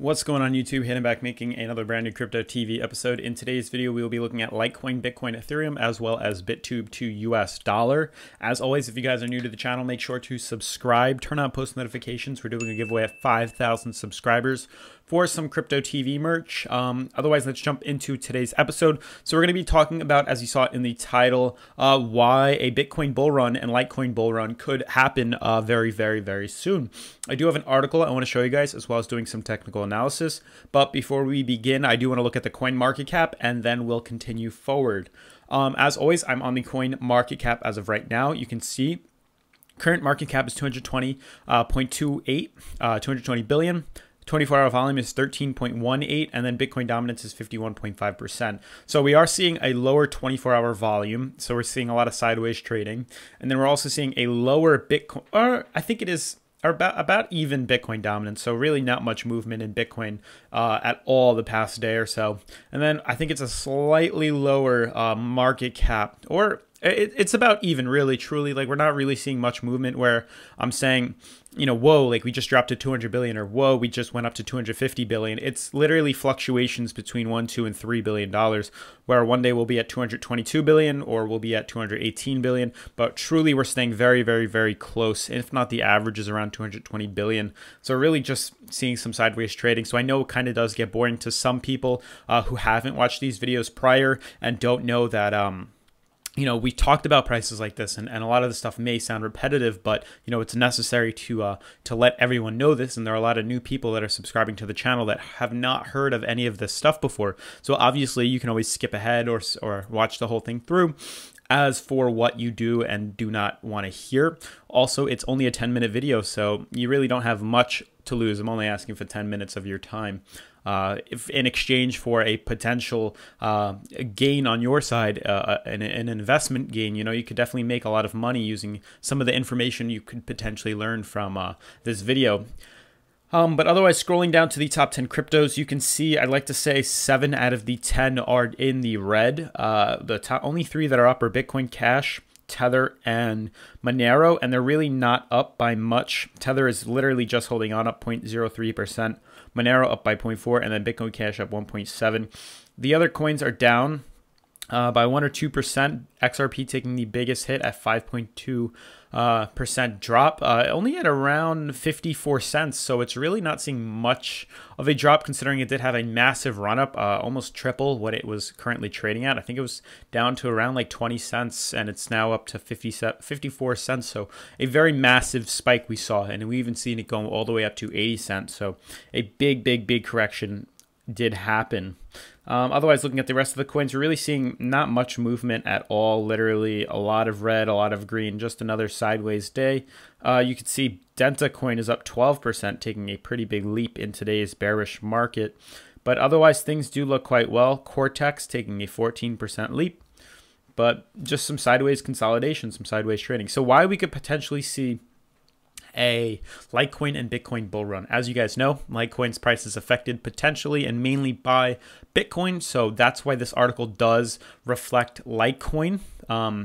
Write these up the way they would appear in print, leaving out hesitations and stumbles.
What's going on YouTube? Hayden back making another brand new Crypto TV episode. In today's video, we will be looking at Litecoin, Bitcoin, Ethereum, as well as BitTube to US dollar. As always, if you guys are new to the channel, make sure to subscribe, turn on post notifications. We're doing a giveaway at 5,000 subscribers for some Crypto TV merch. Otherwise, let's jump into today's episode. So we're going to be talking about, as you saw in the title, why a Bitcoin bull run and Litecoin bull run could happen very soon. I do have an article I want to show you guys, as well as doing some technical analysis. But before we begin, I do want to look at the coin market cap, and then we'll continue forward. As always, I'm on the coin market cap as of right now. You can see current market cap is 220.28, 220 billion. 24-hour volume is 13.18, and then Bitcoin dominance is 51.5%. So we are seeing a lower 24-hour volume. So we're seeing a lot of sideways trading. And then we're also seeing a lower Bitcoin, or I think it is about even Bitcoin dominance. So really not much movement in Bitcoin at all the past day or so. And then I think it's a slightly lower market cap, or it's about even, really, truly. Like, we're not really seeing much movement where I'm saying, you know, whoa, like we just dropped to 200 billion, or whoa, we just went up to 250 billion. It's literally fluctuations between $1, $2, and $3 billion, where one day we'll be at 222 billion or we'll be at 218 billion. But truly, we're staying very close, if not the average is around 220 billion. So really just seeing some sideways trading. So I know it kind of does get boring to some people who haven't watched these videos prior and don't know that, you know, we talked about prices like this, and a lot of the stuff may sound repetitive, but, you know, it's necessary to let everyone know this. And there are a lot of new people that are subscribing to the channel that have not heard of any of this stuff before. So obviously you can always skip ahead or watch the whole thing through. As for what you do and do not want to hear, also, it's only a 10-minute video, so you really don't have much to lose. I'm only asking for 10 minutes of your time. If in exchange for a potential gain on your side, an investment gain, you know, you could definitely make a lot of money using some of the information you could potentially learn from this video. But otherwise, scrolling down to the top 10 cryptos, you can see, I'd like to say 7 out of the 10 are in the red. The only 3 that are up are Bitcoin Cash, Tether, and Monero, and they're really not up by much. Tether is literally just holding on, up 0.03%. Monero up by 0.4%, and then Bitcoin Cash up 1.7%. The other coins are down by 1 or 2%. XRP taking the biggest hit at 5.2% drop, only at around 54 cents. So it's really not seeing much of a drop, considering it did have a massive run up, almost triple what it was currently trading at. I think it was down to around like 20 cents, and it's now up to 54 cents. So a very massive spike we saw, and we even seen it going all the way up to 80 cents. So a big correction did happen. Otherwise, looking at the rest of the coins, we're really seeing not much movement at all. Literally a lot of red, a lot of green, just another sideways day. You can see Delta coin is up 12%, taking a pretty big leap in today's bearish market. But otherwise, things do look quite well. Cortex taking a 14% leap, but just some sideways consolidation, some sideways trading. So why we could potentially see a Litecoin and Bitcoin bull run. As you guys know, Litecoin's price is affected potentially and mainly by Bitcoin, so that's why this article does reflect Litecoin,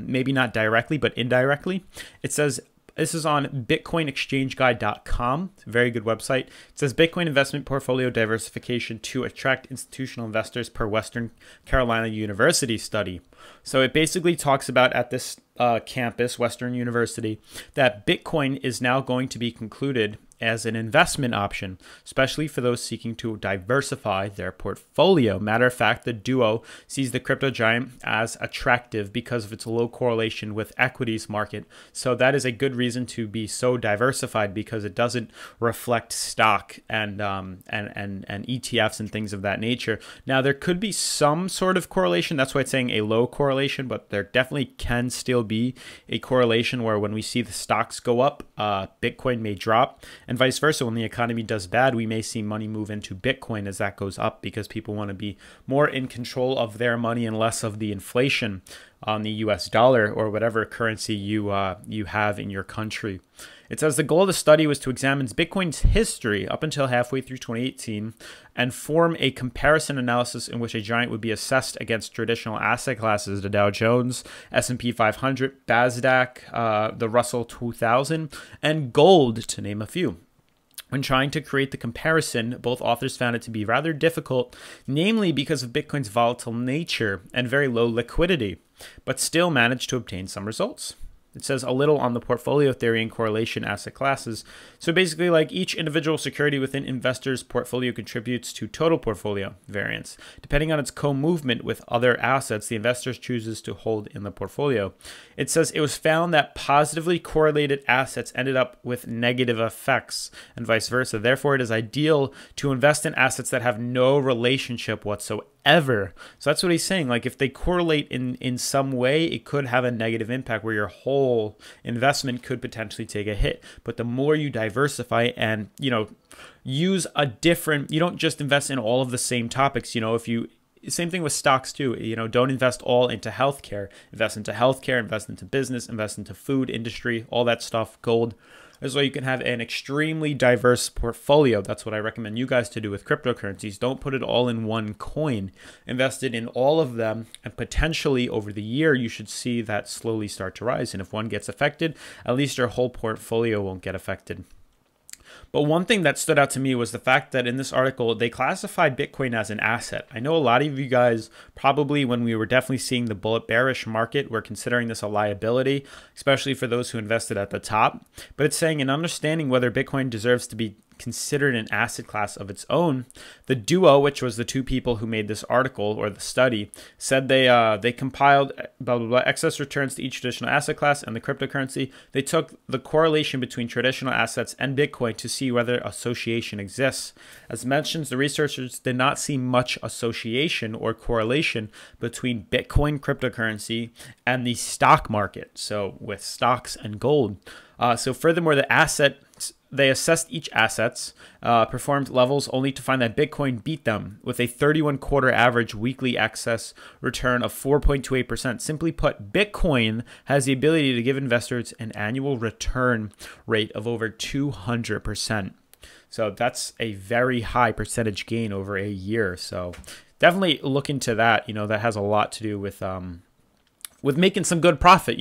maybe not directly but indirectly. It says, this is on bitcoinexchangeguide.com. It's a very good website. It says Bitcoin investment portfolio diversification to attract institutional investors per Western Carolina University study. So it basically talks about, at this campus, Western University, that Bitcoin is now going to be concluded as an investment option, especially for those seeking to diversify their portfolio. Matter of fact, the duo sees the crypto giant as attractive because of its low correlation with equities market. So that is a good reason to be so diversified, because it doesn't reflect stock and ETFs and things of that nature. Now, there could be some sort of correlation. That's why it's saying a low correlation, but there definitely can still be a correlation where when we see the stocks go up, Bitcoin may drop. And vice versa, when the economy does bad, we may see money move into Bitcoin as that goes up, because people want to be more in control of their money and less of the inflation on the US dollar or whatever currency you have in your country. It says the goal of the study was to examine Bitcoin's history up until halfway through 2018 and form a comparison analysis in which a giant would be assessed against traditional asset classes, the Dow Jones, S&P 500, NASDAQ, the Russell 2000, and gold, to name a few. When trying to create the comparison, both authors found it to be rather difficult, namely because of Bitcoin's volatile nature and very low liquidity, but still managed to obtain some results. It says a little on the portfolio theory and correlation asset classes. So basically, like, each individual security within investors' portfolio contributes to total portfolio variance. Depending on its co-movement with other assets the investors chooses to hold in the portfolio. It says it was found that positively correlated assets ended up with negative effects and vice versa. Therefore, it is ideal to invest in assets that have no relationship whatsoever. So that's what he's saying. Like, if they correlate in some way, it could have a negative impact where your whole investment could potentially take a hit. But the more you diversify and, use a different, you don't just invest in all of the same topics. Same thing with stocks too. Don't invest all into healthcare. Invest into healthcare, invest into business, invest into food industry, all that stuff, gold. This way you can have an extremely diverse portfolio. That's what I recommend you guys to do with cryptocurrencies. Don't put it all in one coin. Invest it in all of them, and potentially over the year, you should see that slowly start to rise. And if one gets affected, at least your whole portfolio won't get affected. But one thing that stood out to me was the fact that in this article, they classified Bitcoin as an asset. I know a lot of you guys probably, when we were definitely seeing the bullet bearish market, were considering this a liability, especially for those who invested at the top. But it's saying in understanding whether Bitcoin deserves to be considered an asset class of its own, the duo, which was the two people who made this article or the study, said they compiled blah blah blah excess returns to each traditional asset class and the cryptocurrency. They took the correlation between traditional assets and Bitcoin to see whether association exists. As mentioned, the researchers did not see much association or correlation between Bitcoin cryptocurrency and the stock market, so with stocks and gold. So furthermore, they assessed each assets, performed levels only to find that Bitcoin beat them with a 31-quarter average weekly excess return of 4.28%. Simply put, Bitcoin has the ability to give investors an annual return rate of over 200%. So that's a very high percentage gain over a year. So definitely look into that. That has a lot to do with making some good profit,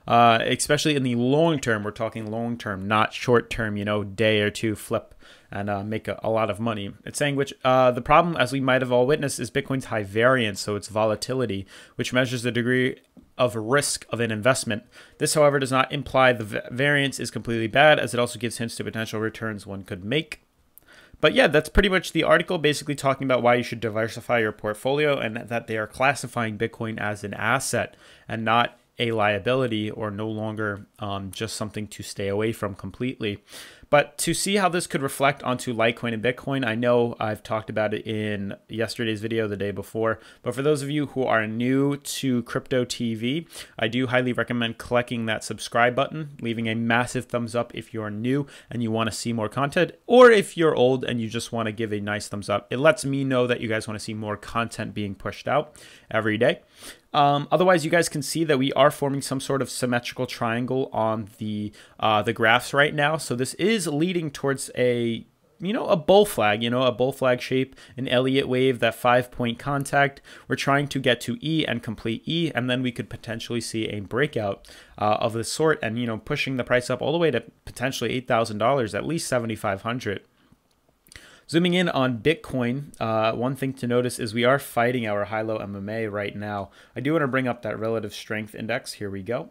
especially in the long term. We're talking long term, not short term, day or two flip and make a lot of money. It's saying the problem, as we might have all witnessed, is Bitcoin's high variance, so its volatility, which measures the degree of risk of an investment. This, however, does not imply the variance is completely bad, as it also gives hints to potential returns one could make. But yeah, that's pretty much the article, basically talking about why you should diversify your portfolio and that they are classifying Bitcoin as an asset and not a liability, or no longer just something to stay away from completely. But to see how this could reflect onto Litecoin and Bitcoin, I know I've talked about it in yesterday's video, the day before, but for those of you who are new to Crypto TV, I do highly recommend clicking that subscribe button, leaving a massive thumbs up if you're new and you want to see more content, or if you're old and you just want to give a nice thumbs up. It lets me know that you guys want to see more content being pushed out every day. Otherwise, you guys can see that we are forming some sort of symmetrical triangle on the graphs right now. So this is leading towards a bull flag, a bull flag shape, an Elliott wave, that 5-point contact. We're trying to get to E and complete E, and then we could potentially see a breakout of this sort, and pushing the price up all the way to potentially $8,000, at least $7,500. Zooming in on Bitcoin, one thing to notice is we are fighting our high-low MMA right now. I do want to bring up that relative strength index. Here we go.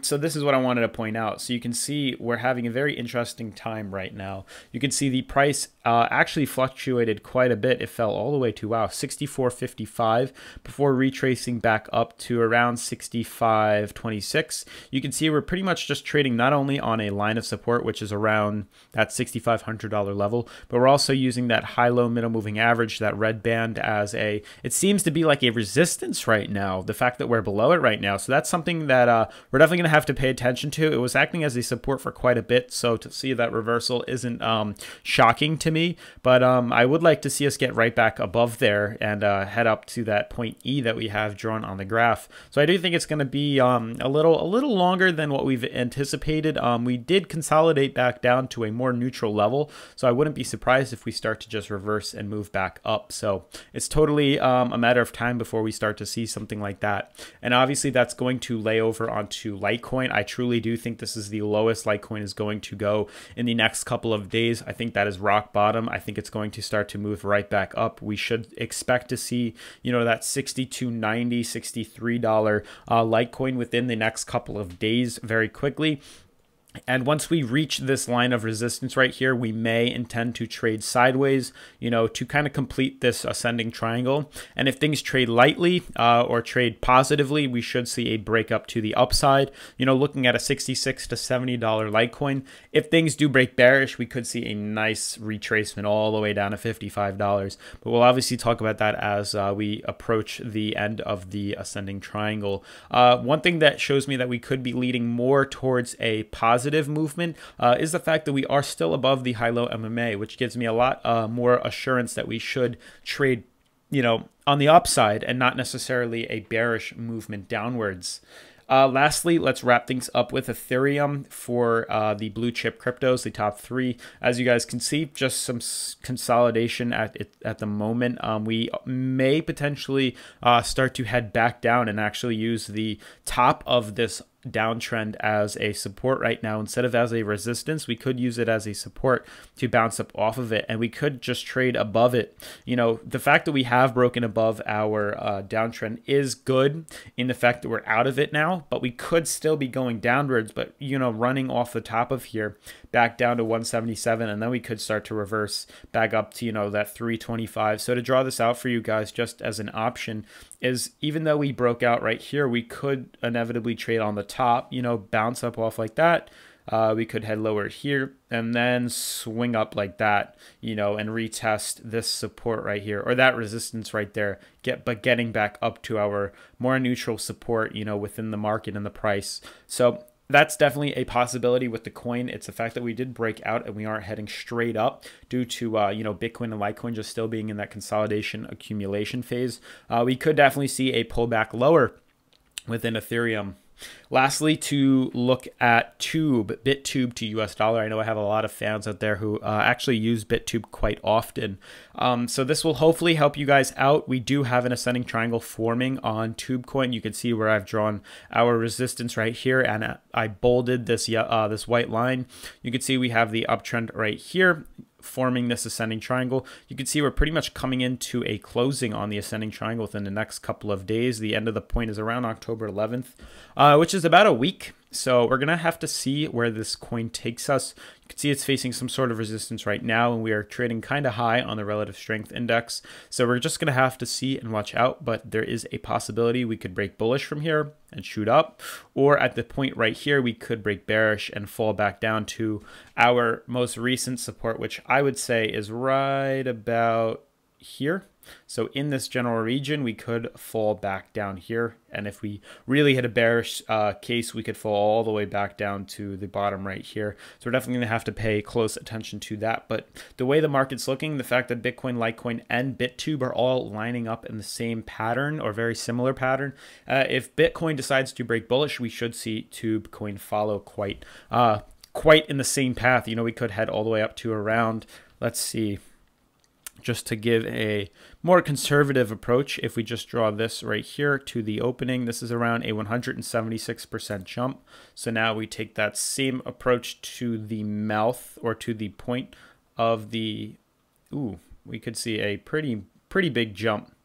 So this is what I wanted to point out. So you can see we're having a very interesting time right now. You can see the price actually fluctuated quite a bit. It fell all the way to, wow, 64.55 before retracing back up to around 65.26. You can see we're pretty much just trading not only on a line of support, which is around that $6,500 level, but we're also using that high-low middle moving average, that red band, as it seems to be like a resistance right now, the fact that we're below it right now. So that's something that we're definitely going to have to pay attention to. It was acting as a support for quite a bit, so to see that reversal isn't shocking to me, but I would like to see us get right back above there and head up to that point E that we have drawn on the graph. So I do think it's going to be a little longer than what we've anticipated. We did consolidate back down to a more neutral level, so I wouldn't be surprised if we start to just reverse and move back up. So it's totally a matter of time before we start to see something like that, and obviously that's going to lay over onto to Litecoin. I truly do think this is the lowest Litecoin is going to go in the next couple of days. I think that is rock bottom. I think it's going to start to move right back up. We should expect to see, you know, that $62.90, $63 Litecoin within the next couple of days very quickly. And once we reach this line of resistance right here, we may intend to trade sideways, you know, to kind of complete this ascending triangle. And if things trade lightly or trade positively, we should see a break up to the upside, you know, looking at a $66 to $70 Litecoin. If things do break bearish, we could see a nice retracement all the way down to $55. But we'll obviously talk about that as we approach the end of the ascending triangle. One thing that shows me that we could be leading more towards a positive movement is the fact that we are still above the high-low MMA, which gives me a lot more assurance that we should trade, you know, on the upside and not necessarily a bearish movement downwards. Lastly, let's wrap things up with Ethereum for the blue chip cryptos, the top three. As you guys can see, just some consolidation at the moment. We may potentially start to head back down and actually use the top of this downtrend as a support right now instead of as a resistance. We could use it as a support to bounce up off of it, and we could just trade above it. You know, the fact that we have broken above our downtrend is good in the fact that we're out of it now, but we could still be going downwards, but you know, running off the top of here back down to 177, and then we could start to reverse back up to, you know, that 325. So to draw this out for you guys just as an option is, even though we broke out right here, we could inevitably trade on the top, you know, bounce up off like that. We could head lower here and then swing up like that, you know, and retest this support right here or that resistance right there, but getting back up to our more neutral support, you know, within the market and the price. So that's definitely a possibility with the coin. It's the fact that we did break out and we aren't heading straight up due to, you know, Bitcoin and Litecoin just still being in that consolidation accumulation phase. We could definitely see a pullback lower within Ethereum. Lastly, to look at BitTube to US dollar. I know I have a lot of fans out there who actually use BitTube quite often. So this will hopefully help you guys out. We do have an ascending triangle forming on TubeCoin. You can see where I've drawn our resistance right here, and I bolded this this white line. You can see we have the uptrend right here forming this ascending triangle. You can see we're pretty much coming into a closing on the ascending triangle within the next couple of days. The end of the point is around October 11th, which is about a week. So we're going to have to see where this coin takes us. You can see it's facing some sort of resistance right now, and we are trading kind of high on the relative strength index. So we're just going to have to see and watch out, but there is a possibility we could break bullish from here and shoot up, or at the point right here, we could break bearish and fall back down to our most recent support, which I would say is right about here. So in this general region, we could fall back down here. And if we really hit a bearish case, we could fall all the way back down to the bottom right here. So we're definitely going to have to pay close attention to that. But the way the market's looking, the fact that Bitcoin, Litecoin, and BitTube are all lining up in the same pattern or very similar pattern, if Bitcoin decides to break bullish, we should see TubeCoin follow quite in the same path. You know, we could head all the way up to around, let's see, just to give a more conservative approach, if we just draw this right here to the opening, this is around a 176% jump. So now we take that same approach to the mouth or to the point of the, we could see a pretty big jump.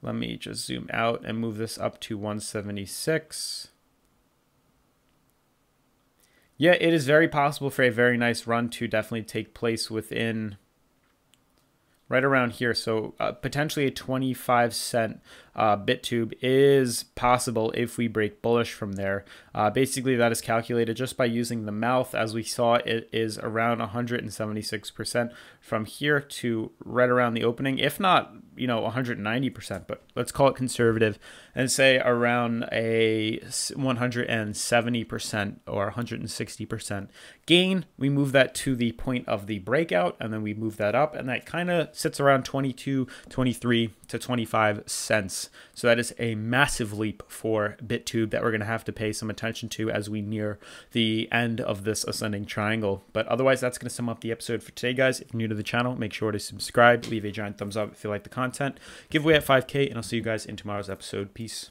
Let me just zoom out and move this up to 176. Yeah, it is very possible for a very nice run to definitely take place within right around here. So potentially a 25-cent BitTube is possible if we break bullish from there. Basically, that is calculated just by using the mouth. As we saw, it is around 176% from here to right around the opening, if not, you know, 190%, but let's call it conservative and say around a 170% or 160% gain. We move that to the point of the breakout, and then we move that up, and that kind of sits around 22, 23 to 25 cents. So that is a massive leap for BitTube that we're going to have to pay some attention to as we near the end of this ascending triangle. But otherwise, that's going to sum up the episode for today, guys. If you're new to the channel, make sure to subscribe, leave a giant thumbs up if you like the content, give away at 5K, and I'll see you guys in tomorrow's episode. Peace.